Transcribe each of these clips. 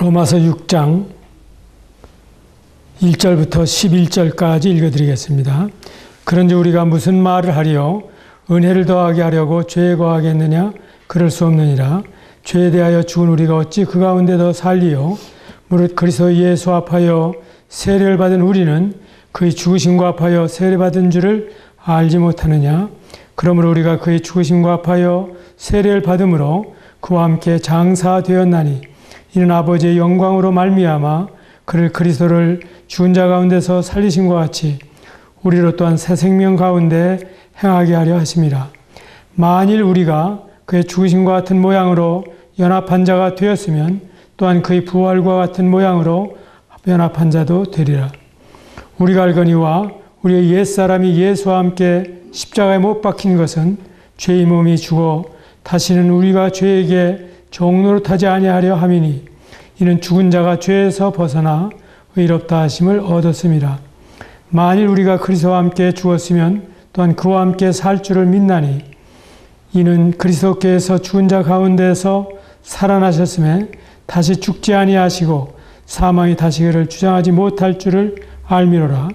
로마서 6장 1절부터 11절까지 읽어드리겠습니다. 그런즉 우리가 무슨 말을 하리요? 은혜를 더하게 하려고 죄에 거하겠느냐? 그럴 수 없느니라. 죄에 대하여 죽은 우리가 어찌 그 가운데 더 살리요? 무릇 그리스도 예수 합하여 세례를 받은 우리는 그의 죽으심과 합하여 세례받은 줄을 알지 못하느냐? 그러므로 우리가 그의 죽으심과 합하여 세례를 받음으로 그와 함께 장사되었나니 이는 아버지의 영광으로 말미암아 그를 그리스도를 죽은 자 가운데서 살리심과 같이 우리로 또한 새 생명 가운데 행하게 하려 하심이라. 만일 우리가 그의 죽으심과 같은 모양으로 연합한 자가 되었으면 또한 그의 부활과 같은 모양으로 연합한 자도 되리라. 우리가 알거니와 우리의 옛사람이 예수와 함께 십자가에 못 박힌 것은 죄의 몸이 죽어 다시는 우리가 죄에게 종노릇하지 아니하려 함이니 이는 죽은 자가 죄에서 벗어나 의롭다 하심을 얻었음이라. 만일 우리가 그리스도와 함께 죽었으면 또한 그와 함께 살 줄을 믿나니 이는 그리스도께서 죽은 자 가운데서 살아나셨음에 다시 죽지 아니하시고 사망이 다시 그를 주장하지 못할 줄을 알미로라.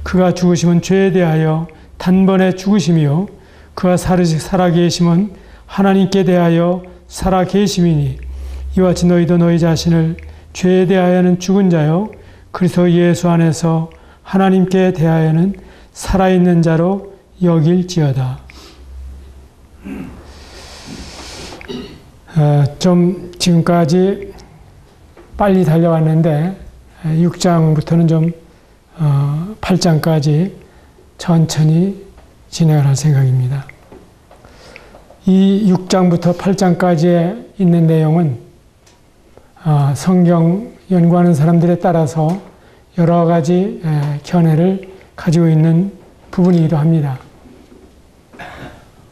그가 죽으심은 죄에 대하여 단번에 죽으심이요 그가 살아계심은 하나님께 대하여 살아계심이니 이와 같이 너희도 너희 자신을 죄에 대하여는 죽은 자요 그리스도 예수 안에서 하나님께 대하여는 살아있는 자로 여길지어다. 좀 지금까지 빨리 달려왔는데 6장부터는 좀 8장까지 천천히 진행을 할 생각입니다. 이 6장부터 8장까지에 있는 내용은 성경 연구하는 사람들에 따라서 여러 가지 견해를 가지고 있는 부분이기도 합니다.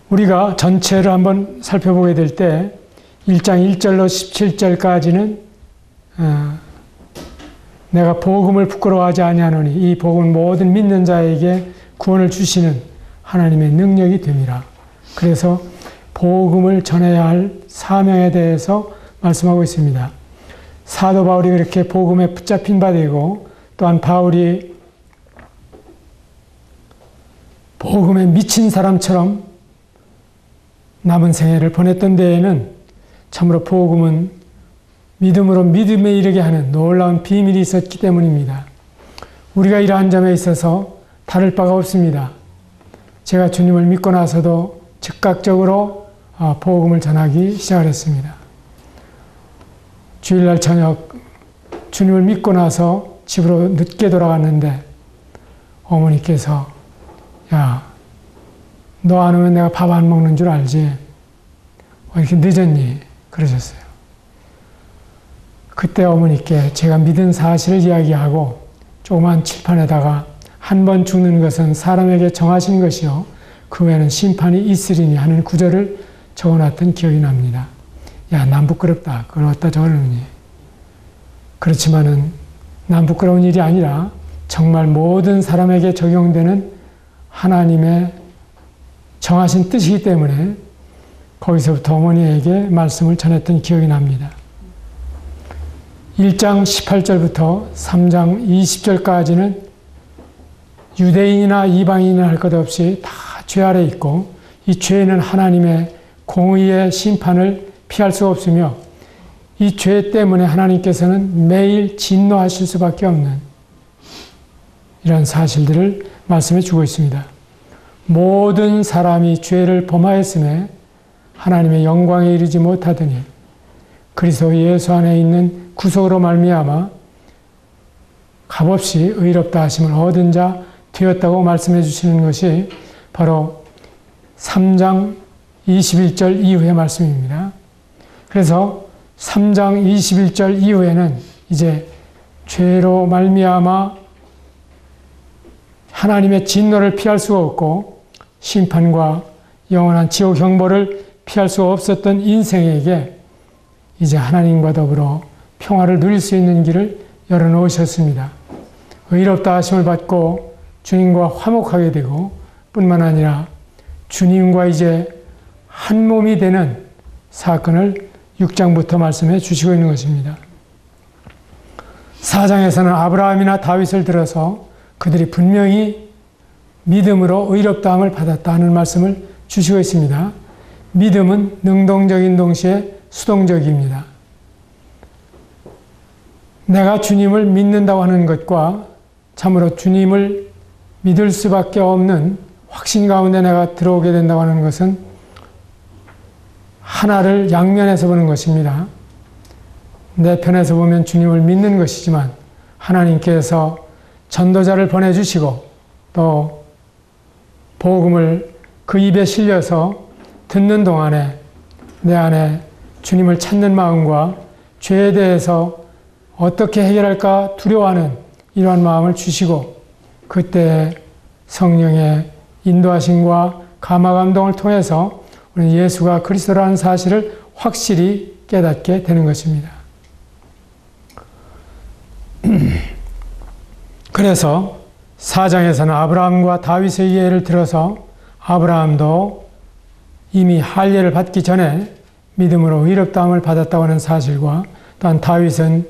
우리가 전체를 한번 살펴보게 될 때 1장 1절로 17절까지는 내가 복음을 부끄러워하지 아니하노니 이 복음은 모든 믿는 자에게 구원을 주시는 하나님의 능력이 됨이라. 그래서 복음을 전해야 할 사명에 대해서 말씀하고 있습니다. 사도 바울이 그렇게 복음에 붙잡힌 바 되고 또한 바울이 복음에 미친 사람처럼 남은 생애를 보냈던 데에는 참으로 복음은 믿음으로 믿음에 이르게 하는 놀라운 비밀이 있었기 때문입니다. 우리가 이러한 점에 있어서 다를 바가 없습니다. 제가 주님을 믿고 나서도 즉각적으로 복음을 전하기 시작을 했습니다. 주일날 저녁 주님을 믿고 나서 집으로 늦게 돌아갔는데 어머니께서 야, 너 안 오면 내가 밥 안 먹는 줄 알지? 왜 이렇게 늦었니? 그러셨어요. 그때 어머니께 제가 믿은 사실을 이야기하고 조그만 칠판에다가 한 번 죽는 것은 사람에게 정하신 것이요 그 외에는 심판이 있으리니 하는 구절을 적어놨던 기억이 납니다. 야, 난 부끄럽다. 그걸 어디다 적어놓니? 그렇지만은 난 부끄러운 일이 아니라 정말 모든 사람에게 적용되는 하나님의 정하신 뜻이기 때문에 거기서부터 어머니에게 말씀을 전했던 기억이 납니다. 1장 18절부터 3장 20절까지는 유대인이나 이방인이나 할 것 없이 다 죄 아래 있고 이 죄는 하나님의 공의의 심판을 피할 수 없으며 이 죄 때문에 하나님께서는 매일 진노하실 수밖에 없는 이런 사실들을 말씀해 주고 있습니다. 모든 사람이 죄를 범하였음에 하나님의 영광에 이르지 못하더니 그리스도 예수 안에 있는 구속으로 말미암아 값없이 의롭다 하심을 얻은 자 되었다고 말씀해 주시는 것이 바로 3장 21절 이후의 말씀입니다. 그래서 3장 21절 이후에는 이제 죄로 말미암아 하나님의 진노를 피할 수가 없고 심판과 영원한 지옥 형벌을 피할 수 없었던 인생에게 이제 하나님과 더불어 평화를 누릴 수 있는 길을 열어놓으셨습니다. 의롭다 하심을 받고 주님과 화목하게 되고 뿐만 아니라 주님과 이제 한 몸이 되는 사건을 6장부터 말씀해 주시고 있는 것입니다. 4장에서는 아브라함이나 다윗을 들어서 그들이 분명히 믿음으로 의롭다함을 받았다는 말씀을 주시고 있습니다. 믿음은 능동적인 동시에 수동적입니다. 내가 주님을 믿는다고 하는 것과 참으로 주님을 믿을 수밖에 없는 확신 가운데 내가 들어오게 된다고 하는 것은 하나를 양면에서 보는 것입니다. 내 편에서 보면 주님을 믿는 것이지만 하나님께서 전도자를 보내주시고 또 복음을 그 입에 실려서 듣는 동안에 내 안에 주님을 찾는 마음과 죄에 대해서 어떻게 해결할까 두려워하는 이러한 마음을 주시고 그때 성령의 인도하심과 감화 감동을 통해서 우리는 예수가 그리스도라는 사실을 확실히 깨닫게 되는 것입니다. 그래서 4장에서는 아브라함과 다윗의 예를 들어서 아브라함도 이미 할례를 받기 전에 믿음으로 의롭다함을 받았다고 하는 사실과 또한 다윗은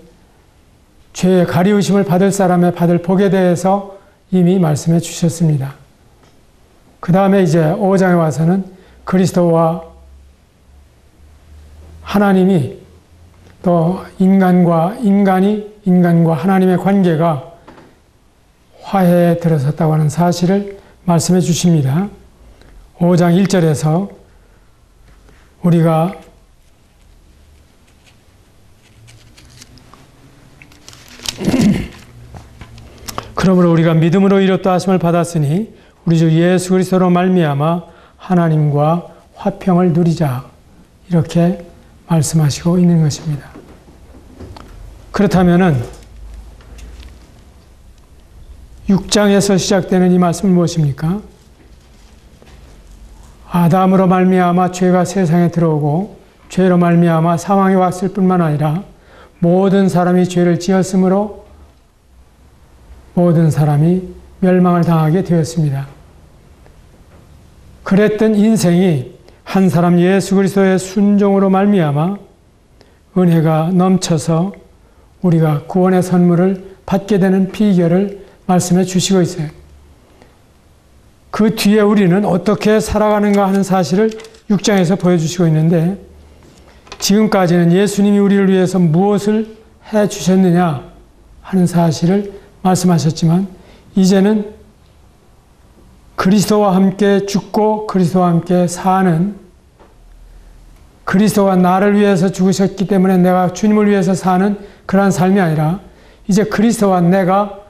죄의 가리우심을 받을 사람의 받을 복에 대해서 이미 말씀해 주셨습니다. 그 다음에 이제 5장에 와서는 그리스도와 하나님이 또 인간과 하나님의 관계가 화해에 들어섰다고 하는 사실을 말씀해 주십니다. 5장 1절에서 우리가 그러므로 우리가 믿음으로 이롭다 하심을 받았으니 우리 주 예수 그리스도로 말미암아 하나님과 화평을 누리자 이렇게 말씀하시고 있는 것입니다. 그렇다면은 6장에서 시작되는 이 말씀은 무엇입니까? 아담으로 말미암아 죄가 세상에 들어오고 죄로 말미암아 사망이 왔을 뿐만 아니라 모든 사람이 죄를 지었으므로 모든 사람이 멸망을 당하게 되었습니다. 그랬던 인생이 한 사람 예수 그리스도의 순종으로 말미암아 은혜가 넘쳐서 우리가 구원의 선물을 받게 되는 비결을 말씀해 주시고 있어요. 그 뒤에 우리는 어떻게 살아가는가 하는 사실을 6장에서 보여주시고 있는데 지금까지는 예수님이 우리를 위해서 무엇을 해 주셨느냐 하는 사실을 말씀하셨지만 이제는 그리스도와 함께 죽고 그리스도와 함께 사는 그리스도가 나를 위해서 죽으셨기 때문에 내가 주님을 위해서 사는 그러한 삶이 아니라 이제 그리스도와 내가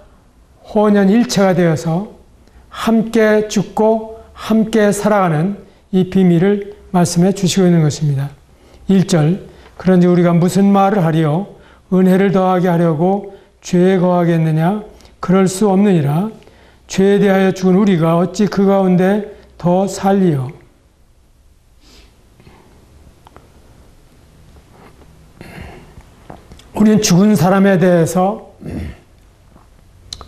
혼연일체가 되어서 함께 죽고 함께 살아가는 이 비밀을 말씀해 주시고 있는 것입니다. 1절 그런지 우리가 무슨 말을 하리요 은혜를 더하게 하려고 죄에 거하겠느냐 그럴 수 없느니라 죄에 대하여 죽은 우리가 어찌 그 가운데 더 살리요. 우리는 죽은 사람에 대해서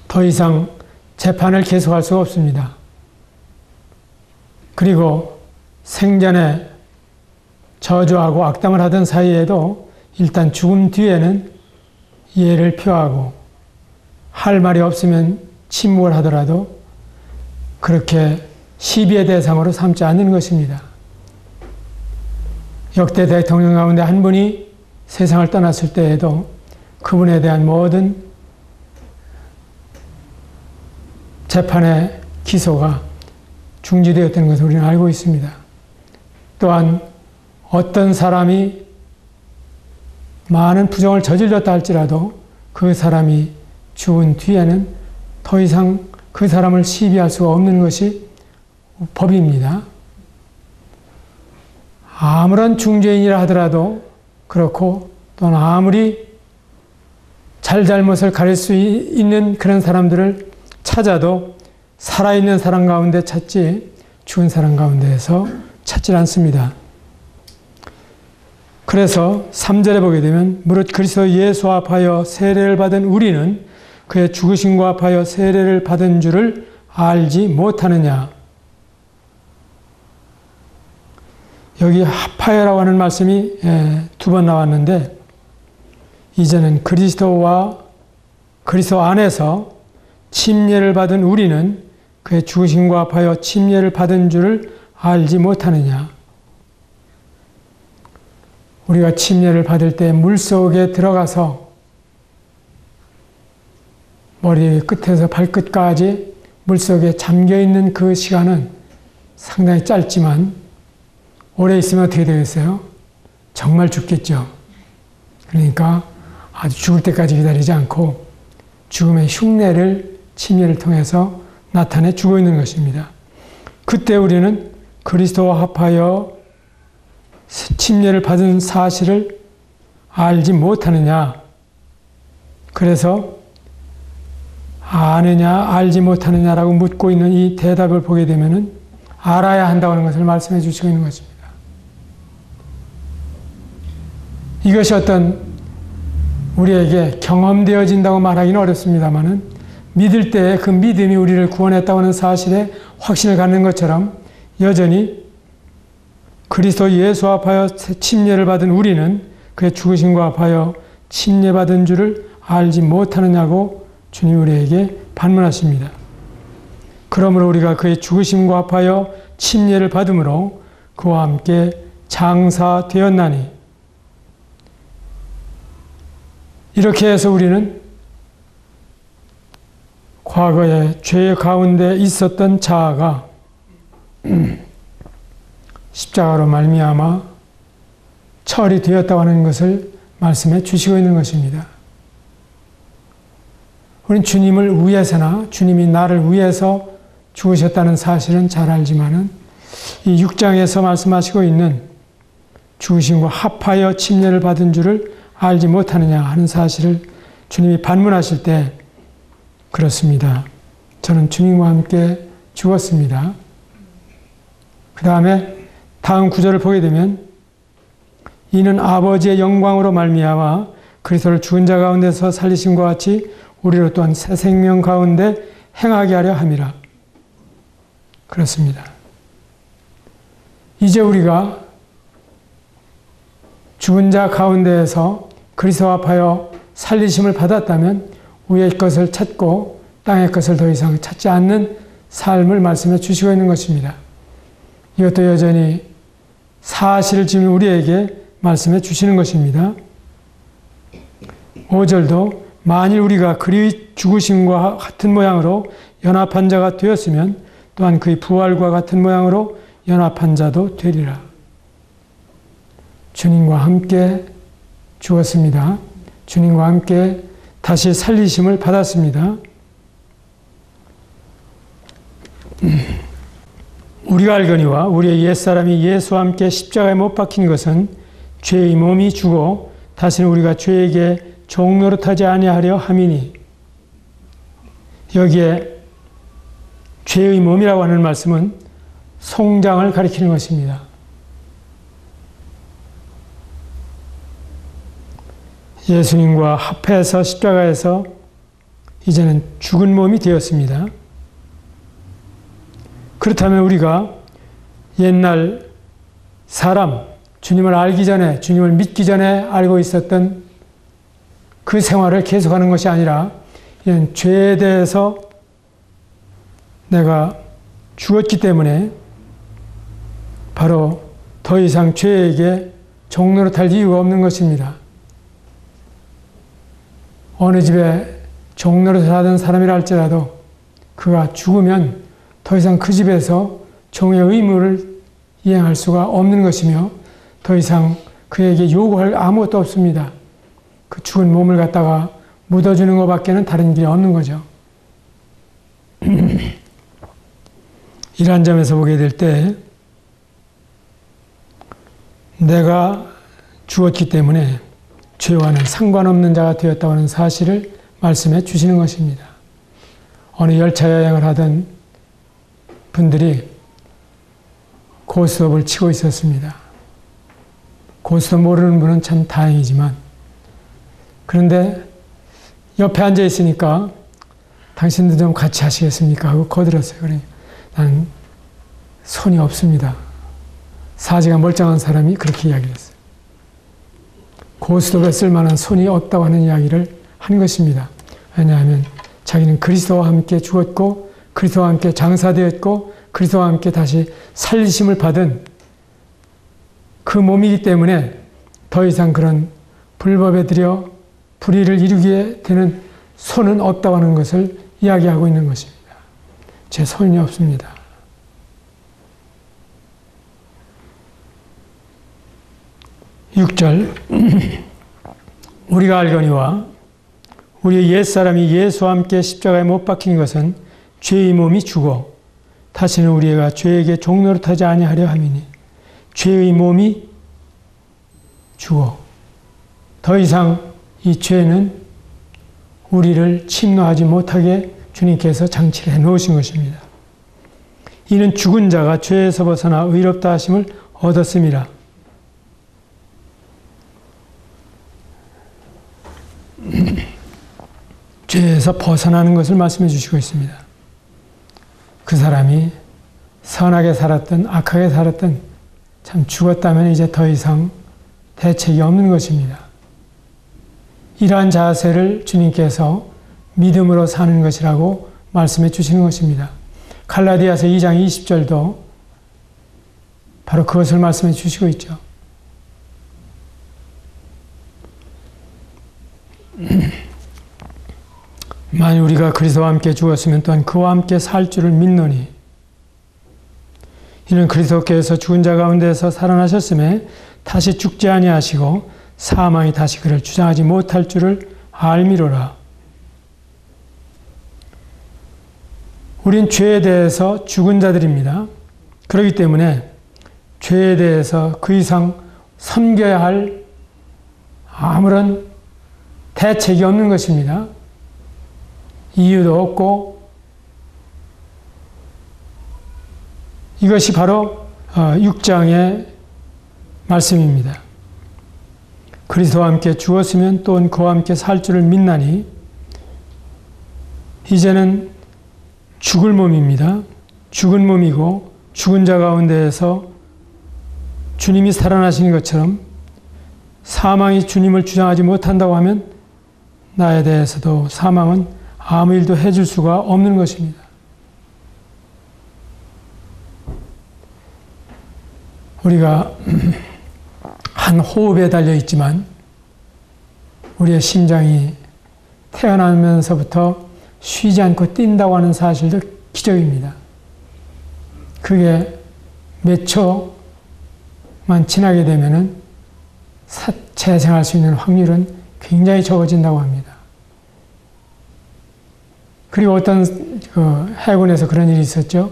더 이상 재판을 계속할 수가 없습니다. 그리고 생전에 저주하고 악담을 하던 사이에도 일단 죽음 뒤에는 예를 표하고 할 말이 없으면 침묵을 하더라도 그렇게 시비의 대상으로 삼지 않는 것입니다. 역대 대통령 가운데 한 분이 세상을 떠났을 때에도 그분에 대한 모든 재판의 기소가 중지되었다는 것을 우리는 알고 있습니다. 또한 어떤 사람이 많은 부정을 저질렀다 할지라도 그 사람이 죽은 뒤에는 더 이상 그 사람을 시비할 수가 없는 것이 법입니다. 아무런 중죄인이라 하더라도 그렇고 또는 아무리 잘잘못을 가릴 수 있는 그런 사람들을 찾아도 살아있는 사람 가운데 찾지 죽은 사람 가운데에서 찾지 않습니다. 그래서 3절에 보게 되면 무릇 그리스도 예수 합하여 세례를 받은 우리는 그의 죽으심과 합하여 세례를 받은 줄을 알지 못하느냐. 여기 합하여라고 하는 말씀이 2번 나왔는데 이제는 그리스도와 그리스도 안에서 침례를 받은 우리는 그의 죽으심과 합하여 침례를 받은 줄을 알지 못하느냐. 우리가 침례를 받을 때 물속에 들어가서 머리 끝에서 발끝까지 물속에 잠겨있는 그 시간은 상당히 짧지만 오래 있으면 어떻게 되겠어요? 정말 죽겠죠. 그러니까 아주 죽을 때까지 기다리지 않고 죽음의 흉내를 침례를 통해서 나타내 주고 있는 것입니다. 그때 우리는 그리스도와 합하여 침례를 받은 사실을 알지 못하느냐. 그래서 아느냐 알지 못하느냐라고 묻고 있는 이 대답을 보게 되면은 알아야 한다고 하는 것을 말씀해 주시고 있는 것입니다. 이것이 어떤 우리에게 경험되어진다고 말하기는 어렵습니다만은 믿을 때 그 믿음이 우리를 구원했다고 하는 사실에 확신을 갖는 것처럼 여전히 그리스도 예수 합하여 침례를 받은 우리는 그의 죽으심과 합하여 침례받은 줄을 알지 못하느냐고 주님 우리에게 반문하십니다. 그러므로 우리가 그의 죽으심과 합하여 침례를 받음으로 그와 함께 장사되었나니 이렇게 해서 우리는 과거에 죄 가운데 있었던 자아가 십자가로 말미암아 처리되었다고 하는 것을 말씀해 주시고 있는 것입니다. 우리는 주님을 위해서나 주님이 나를 위해서 죽으셨다는 사실은 잘 알지만은 이 6장에서 말씀하시고 있는 죽으심과 합하여 침례를 받은 줄을 알지 못하느냐 하는 사실을 주님이 반문하실 때 그렇습니다. 저는 주님과 함께 죽었습니다. 그 다음에 다음 구절을 보게 되면 이는 아버지의 영광으로 말미암아 그리스도를 죽은 자 가운데서 살리심과 같이 우리로 또한 새 생명 가운데 행하게 하려 함이라. 그렇습니다. 이제 우리가 죽은 자 가운데에서 그리스도와 합하여 살리심을 받았다면 위의 것을 찾고 땅의 것을 더 이상 찾지 않는 삶을 말씀해 주시고 있는 것입니다. 이것도 여전히 사실을 지금 우리에게 말씀해 주시는 것입니다. 5절도 만일 우리가 그의 죽으심과 같은 모양으로 연합한 자가 되었으면 또한 그의 부활과 같은 모양으로 연합한 자도 되리라. 주님과 함께 죽었습니다. 주님과 함께 다시 살리심을 받았습니다. 우리가 알거니와 우리의 옛사람이 예수와 함께 십자가에 못 박힌 것은 죄의 몸이 죽어 다시는 우리가 죄에게 종노릇하지 아니하려 함이니. 여기에 죄의 몸이라고 하는 말씀은 송장을 가리키는 것입니다. 예수님과 합해서 십자가에서 이제는 죽은 몸이 되었습니다. 그렇다면 우리가 옛날 사람, 주님을 알기 전에, 주님을 믿기 전에 알고 있었던 그 생활을 계속하는 것이 아니라 이런 죄에 대해서 내가 죽었기 때문에 바로 더 이상 죄에게 종노릇할 이유가 없는 것입니다. 어느 집에 종노릇을 하던 사람이라 할지라도 그가 죽으면 더 이상 그 집에서 종의 의무를 이행할 수가 없는 것이며 더 이상 그에게 요구할 아무것도 없습니다. 그 죽은 몸을 갖다가 묻어주는 것밖에는 다른 길이 없는 거죠. 이러한 점에서 보게 될 때 내가 죽었기 때문에 죄와는 상관없는 자가 되었다고 하는 사실을 말씀해 주시는 것입니다. 어느 열차 여행을 하던 분들이 고스톱을 치고 있었습니다. 고스톱 모르는 분은 참 다행이지만 그런데 옆에 앉아 있으니까 당신도 좀 같이 하시겠습니까? 하고 거들었어요. 그러니까 나는 손이 없습니다. 사지가 멀쩡한 사람이 그렇게 이야기를 했어요. 고스톱에 쓸만한 손이 없다고 하는 이야기를 한 것입니다. 왜냐하면 자기는 그리스도와 함께 죽었고 그리스도와 함께 장사되었고 그리스도와 함께 다시 살리심을 받은 그 몸이기 때문에 더 이상 그런 불법에 들여 불의를 이루게 되는 손은 없다고 하는 것을 이야기하고 있는 것입니다. 제 손이 없습니다. (6절) 우리가 알거니와 우리의 옛사람이 예수와 함께 십자가에 못 박힌 것은 죄의 몸이 죽어 다시는 우리가 죄에게 종노릇하지 아니하려 함이니 죄의 몸이 죽어 더 이상 이 죄는 우리를 침노하지 못하게 주님께서 장치를 해 놓으신 것입니다. 이는 죽은 자가 죄에서 벗어나 의롭다 하심을 얻었음이라. 죄에서 벗어나는 것을 말씀해 주시고 있습니다. 그 사람이 선하게 살았든 악하게 살았든 참 죽었다면 이제 더 이상 대책이 없는 것입니다. 이러한 자세를 주님께서 믿음으로 사는 것이라고 말씀해 주시는 것입니다. 갈라디아서 2장 20절도 바로 그것을 말씀해 주시고 있죠. 만일 우리가 그리스도와 함께 죽었으면 또한 그와 함께 살 줄을 믿노니 이는 그리스도께서 죽은 자 가운데서 살아나셨음에 다시 죽지 아니하시고 사망이 다시 그를 주장하지 못할 줄을 알미로라. 우린 죄에 대해서 죽은 자들입니다. 그렇기 때문에 죄에 대해서 그 이상 섬겨야 할 아무런 대책이 없는 것입니다. 이유도 없고 이것이 바로 6장의 말씀입니다. 그리스도와 함께 죽었으면 또한 그와 함께 살 줄을 믿나니 이제는 죽을 몸입니다. 죽은 몸이고 죽은 자 가운데에서 주님이 살아나신 것처럼 사망이 주님을 주장하지 못한다고 하면 나에 대해서도 사망은 아무 일도 해줄 수가 없는 것입니다. 우리가 한 호흡에 달려 있지만 우리의 심장이 태어나면서부터 쉬지 않고 뛴다고 하는 사실도 기적입니다. 그게 몇 초만 지나게 되면은 재생할 수 있는 확률은 굉장히 적어진다고 합니다. 그리고 어떤 해군에서 그런 일이 있었죠.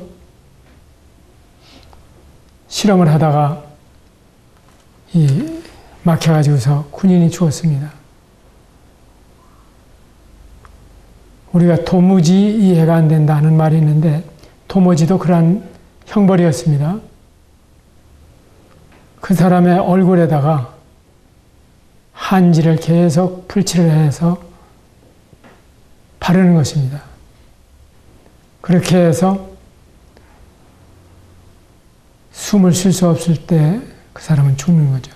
실험을 하다가 막혀가지고서 군인이 죽었습니다. 우리가 도무지 이해가 안 된다 하는 말이 있는데 도무지도 그러한 형벌이었습니다. 그 사람의 얼굴에다가 한지를 계속 풀칠을 해서 바르는 것입니다. 그렇게 해서 숨을 쉴 수 없을 때 그 사람은 죽는 거죠.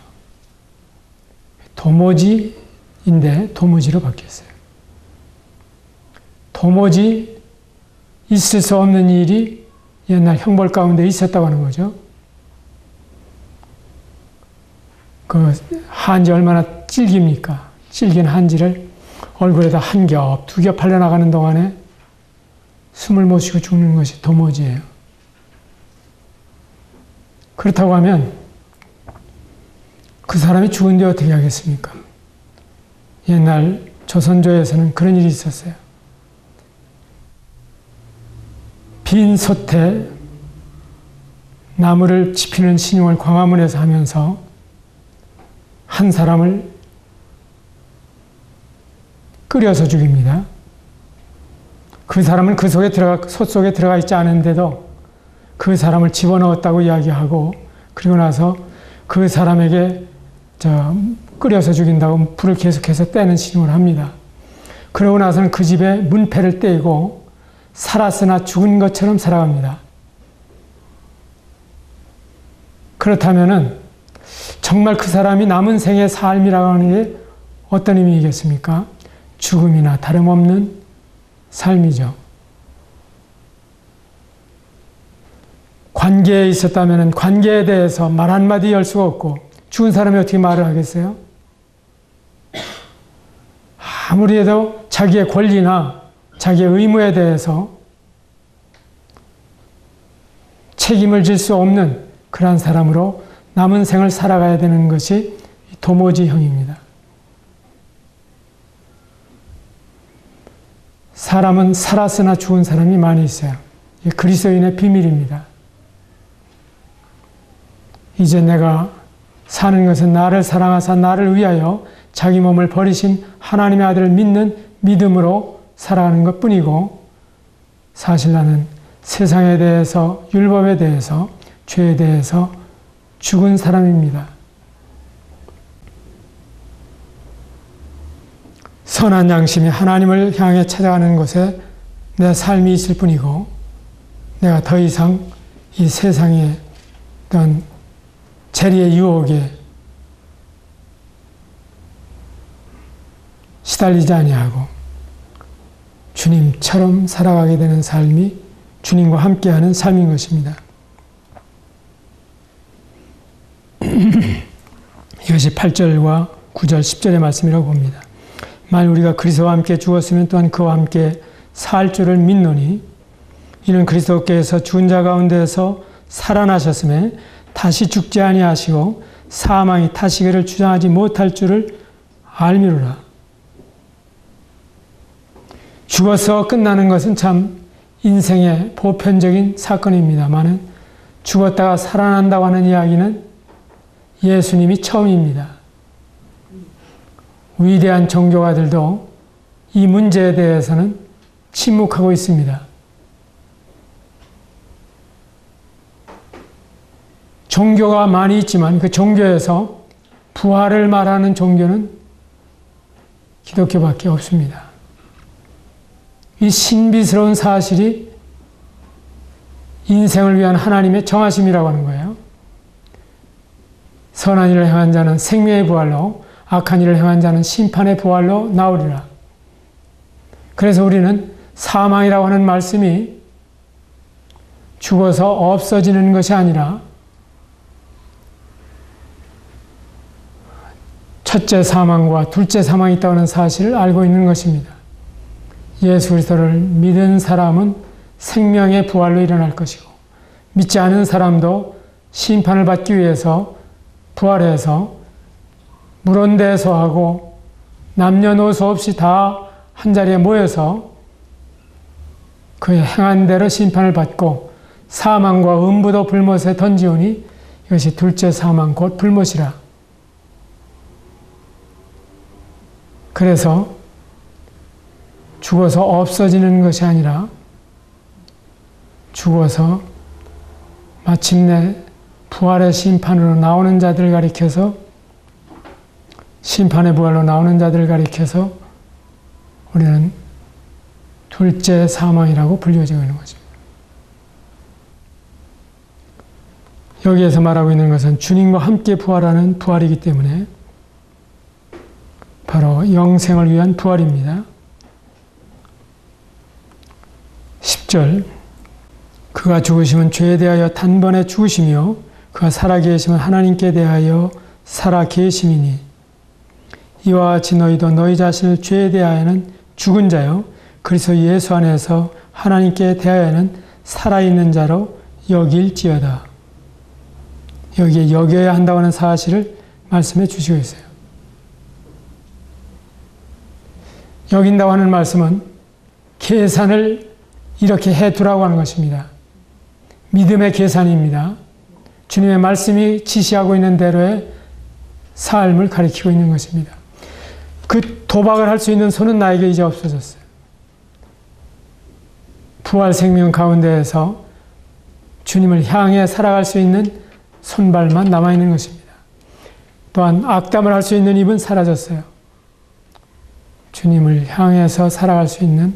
도무지인데 도무지로 바뀌었어요. 도무지 있을 수 없는 일이 옛날 형벌 가운데 있었다고 하는 거죠. 그 한지 얼마나 질깁니까? 질긴 한지를 얼굴에다 한 겹, 두 겹 발려나가는 동안에 숨을 못 쉬고 죽는 것이 도무지예요. 그렇다고 하면 그 사람이 죽은데 어떻게 하겠습니까? 옛날 조선조에서는 그런 일이 있었어요. 빈 솥에 나무를 지피는 신용을 광화문에서 하면서 한 사람을 끓여서 죽입니다. 그 사람은 그 솥 속에 들어가 있지 않은데도 그 사람을 집어넣었다고 이야기하고 그리고 나서 그 사람에게 끓여서 죽인다고 불을 계속해서 떼는 신용을 합니다. 그러고 나서는 그 집에 문패를 떼고 살았으나 죽은 것처럼 살아갑니다. 그렇다면은 정말 그 사람이 남은 생의 삶이라고 하는 게 어떤 의미이겠습니까? 죽음이나 다름없는 삶이죠. 관계에 있었다면 관계에 대해서 말 한마디 할 수가 없고 죽은 사람이 어떻게 말을 하겠어요? 아무리 해도 자기의 권리나 자기의 의무에 대해서 책임을 질 수 없는 그러한 사람으로 남은 생을 살아가야 되는 것이 도모지형입니다. 사람은 살았으나 죽은 사람이 많이 있어요. 이게 그리스도인의 비밀입니다. 이제 내가 사는 것은 나를 사랑하사 나를 위하여 자기 몸을 버리신 하나님의 아들을 믿는 믿음으로 살아가는 것뿐이고, 사실 나는 세상에 대해서, 율법에 대해서, 죄에 대해서 죽은 사람입니다. 선한 양심이 하나님을 향해 찾아가는 곳에 내 삶이 있을 뿐이고, 내가 더 이상 이 세상의 어떤 재리의 유혹에 시달리지 아니하고 주님처럼 살아가게 되는 삶이 주님과 함께하는 삶인 것입니다. 이것이 8절과 9절, 10절의 말씀이라고 봅니다. 만일 우리가 그리스도와 함께 죽었으면 또한 그와 함께 살 줄을 믿노니 이는 그리스도께서 죽은 자 가운데서 살아나셨음에 다시 죽지 아니하시고 사망이 다시 그를 주장하지 못할 줄을 알미로라. 죽어서 끝나는 것은 참 인생의 보편적인 사건입니다만은 죽었다가 살아난다고 하는 이야기는 예수님이 처음입니다. 위대한 종교가들도 이 문제에 대해서는 침묵하고 있습니다. 종교가 많이 있지만 그 종교에서 부활을 말하는 종교는 기독교밖에 없습니다. 이 신비스러운 사실이 인생을 위한 하나님의 정하심이라고 하는 거예요. 선한 일을 행한 자는 생명의 부활로, 악한 일을 행한 자는 심판의 부활로 나오리라. 그래서 우리는 사망이라고 하는 말씀이 죽어서 없어지는 것이 아니라 첫째 사망과 둘째 사망이 있다고 하는 사실을 알고 있는 것입니다. 예수 그리스도를 믿은 사람은 생명의 부활로 일어날 것이고, 믿지 않은 사람도 심판을 받기 위해서 부활해서 물온대소하고 남녀노소 없이 다 한자리에 모여서 그의 행한 대로 심판을 받고 사망과 음부도 불못에 던지오니 이것이 둘째 사망 곧 불못이라. 그래서 죽어서 없어지는 것이 아니라 죽어서 마침내 부활의 심판으로 나오는 자들을 가리켜서, 심판의 부활로 나오는 자들을 가리켜서 우리는 둘째 사망이라고 불려지고 있는 것입니다. 여기에서 말하고 있는 것은 주님과 함께 부활하는 부활이기 때문에 바로 영생을 위한 부활입니다. 10절, 그가 죽으심은 죄에 대하여 단번에 죽으시며 그가 살아계심은 하나님께 대하여 살아계심이니 이와 같이 너희도 너희 자신을 죄에 대하여는 죽은 자요 그리스도 예수 안에서 하나님께 대하여는 살아있는 자로 여길지어다. 여기에 여겨야 한다고 하는 사실을 말씀해 주시고 있어요. 여긴다고 하는 말씀은 계산을 이렇게 해두라고 하는 것입니다. 믿음의 계산입니다. 주님의 말씀이 지시하고 있는 대로의 삶을 가리키고 있는 것입니다. 그 도박을 할 수 있는 손은 나에게 이제 없어졌어요. 부활 생명 가운데에서 주님을 향해 살아갈 수 있는 손발만 남아있는 것입니다. 또한 악담을 할 수 있는 입은 사라졌어요. 주님을 향해서 살아갈 수 있는,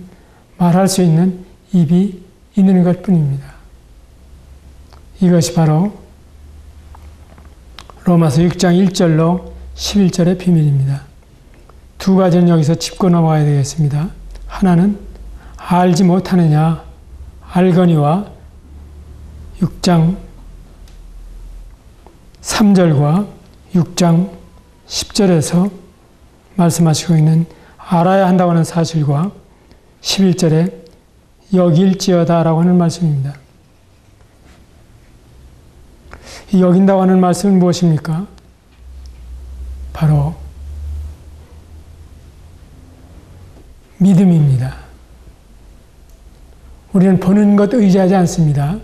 말할 수 있는 입이 있는 것뿐입니다. 이것이 바로 로마서 6장 1절로 11절의 비밀입니다. 두 가지는 여기서 짚고 넘어가야 되겠습니다. 하나는 알지 못하느냐, 알거니와 6장 3절과 6장 10절에서 말씀하시고 있는 알아야 한다고 하는 사실과 11절에 여길지어다 라고 하는 말씀입니다. 이 여긴다고 하는 말씀은 무엇입니까? 바로 믿음입니다. 우리는 보는 것 의지하지 않습니다.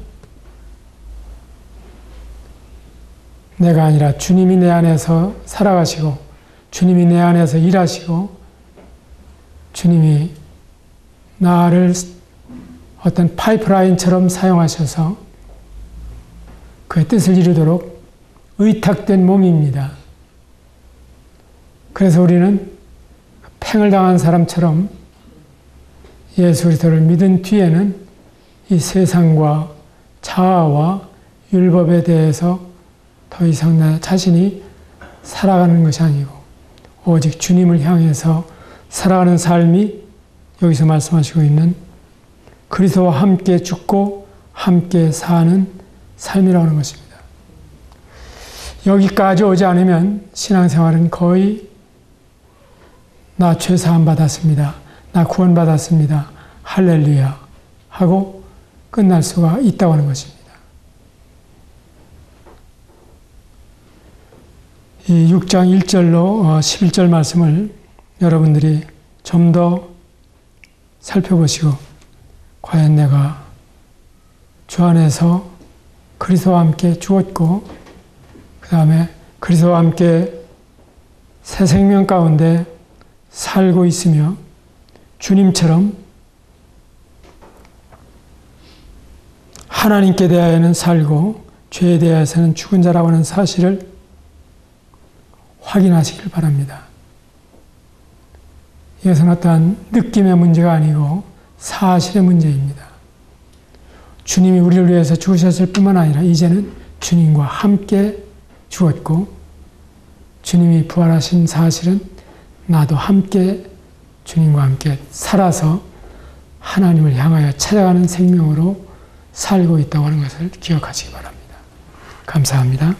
내가 아니라 주님이 내 안에서 살아가시고 주님이 내 안에서 일하시고 주님이 나를 어떤 파이프라인처럼 사용하셔서 그의 뜻을 이루도록 의탁된 몸입니다. 그래서 우리는 팽을 당한 사람처럼 예수 그리스도를 믿은 뒤에는 이 세상과 자아와 율법에 대해서 더 이상 나 자신이 살아가는 것이 아니고 오직 주님을 향해서 살아가는 삶이 여기서 말씀하시고 있는 그리스도와 함께 죽고 함께 사는 삶이라고 하는 것입니다. 여기까지 오지 않으면 신앙생활은 거의 나 죄 사함 받았습니다. 나 구원 받았습니다. 할렐루야 하고 끝날 수가 있다고 하는 것입니다. 이 6장 1절로 11절 말씀을 여러분들이 좀 더 살펴보시고 과연 내가 주 안에서 그리스도와 함께 죽었고 그 다음에 그리스도와 함께 새 생명 가운데 살고 있으며 주님처럼 하나님께 대하여는 살고 죄에 대해서는 죽은 자라고 하는 사실을 확인하시길 바랍니다. 이것은 어떠한 느낌의 문제가 아니고 사실의 문제입니다. 주님이 우리를 위해서 죽으셨을 뿐만 아니라 이제는 주님과 함께 죽었고 주님이 부활하신 사실은 나도 함께 주님과 함께 살아서 하나님을 향하여 찾아가는 생명으로 살고 있다고 하는 것을 기억하시기 바랍니다. 감사합니다.